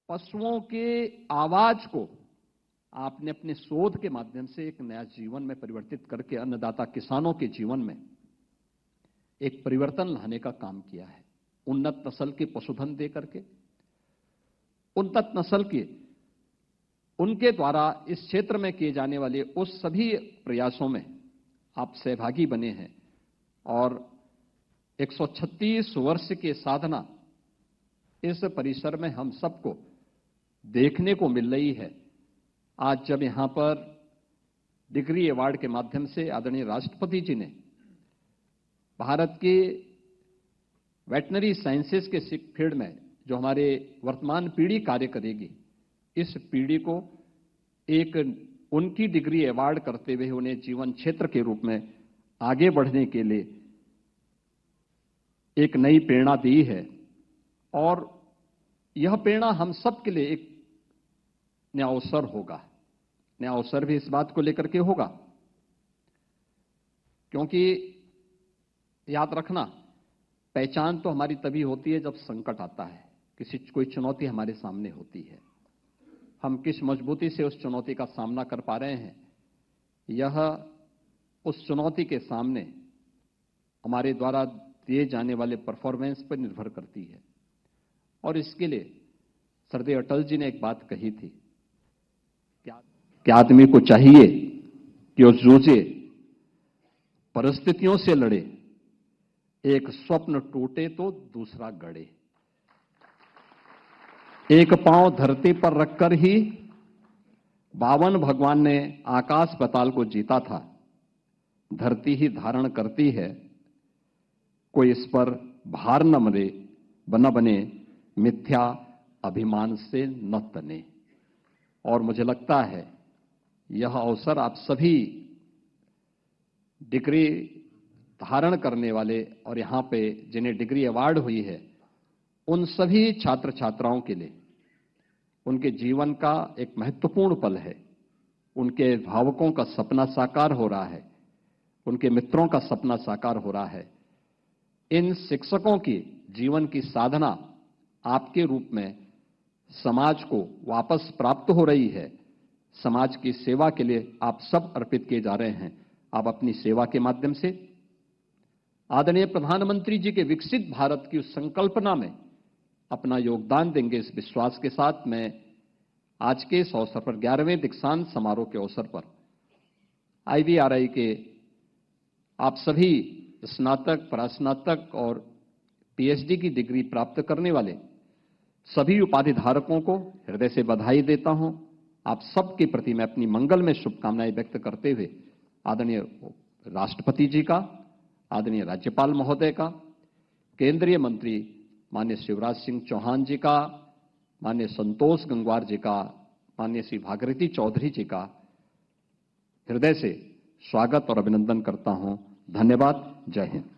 पशुओं के आवाज को आपने अपने शोध के माध्यम से एक नया जीवन में परिवर्तित करके अन्नदाता किसानों के जीवन में एक परिवर्तन लाने का काम किया है। उन्नत नस्ल के पशुधन दे करके उन्नत नस्ल के उनके द्वारा इस क्षेत्र में किए जाने वाले उस सभी प्रयासों में आप सहभागी बने हैं और 136 वर्ष की साधना इस परिसर में हम सबको देखने को मिल रही है। आज जब यहां पर डिग्री अवार्ड के माध्यम से आदरणीय राष्ट्रपति जी ने भारत की वेटनरी साइंसेज के फील्ड में जो हमारे वर्तमान पीढ़ी कार्य करेगी, इस पीढ़ी को एक उनकी डिग्री अवार्ड करते हुए उन्हें जीवन क्षेत्र के रूप में आगे बढ़ने के लिए एक नई प्रेरणा दी है और यह प्रेरणा हम सब के लिए एक नया अवसर होगा। नया अवसर भी इस बात को लेकर के होगा क्योंकि याद रखना, पहचान तो हमारी तभी होती है जब संकट आता है, कोई चुनौती हमारे सामने होती है। हम किस मजबूती से उस चुनौती का सामना कर पा रहे हैं, यह उस चुनौती के सामने हमारे द्वारा दिए जाने वाले परफॉर्मेंस पर निर्भर करती है। और इसके लिए श्रद्धेय अटल जी ने एक बात कही थी कि आदमी को चाहिए कि वो जूझे, परिस्थितियों से लड़े, एक स्वप्न टूटे तो दूसरा गढ़े। एक पांव धरती पर रखकर ही बावन भगवान ने आकाश पाताल को जीता था। धरती ही धारण करती है, कोई इस पर भार न बने, मिथ्या अभिमान से न तने। और मुझे लगता है यह अवसर आप सभी डिग्री धारण करने वाले और यहां पे जिन्हें डिग्री अवार्ड हुई है, उन सभी छात्र छात्राओं के लिए उनके जीवन का एक महत्वपूर्ण पल है। उनके भावकों का सपना साकार हो रहा है, उनके मित्रों का सपना साकार हो रहा है। इन शिक्षकों की जीवन की साधना आपके रूप में समाज को वापस प्राप्त हो रही है। समाज की सेवा के लिए आप सब अर्पित किए जा रहे हैं। आप अपनी सेवा के माध्यम से आदरणीय प्रधानमंत्री जी के विकसित भारत की उस संकल्पना में अपना योगदान देंगे, इस विश्वास के साथ मैं आज के इस अवसर पर 11वें दीक्षांत समारोह के अवसर पर IVRI के आप सभी स्नातक, परास्नातक और PhD की डिग्री प्राप्त करने वाले सभी उपाधि धारकों को हृदय से बधाई देता हूं। आप सबके प्रति मैं अपनी मंगल में शुभकामनाएं व्यक्त करते हुए आदरणीय राष्ट्रपति जी का, आदरणीय राज्यपाल महोदय का, केंद्रीय मंत्री माननीय शिवराज सिंह चौहान जी का, माननीय संतोष गंगवार जी का, माननीय श्री भागीरथी चौधरी जी का हृदय से स्वागत और अभिनंदन करता हूं। धन्यवाद। जय हिंद।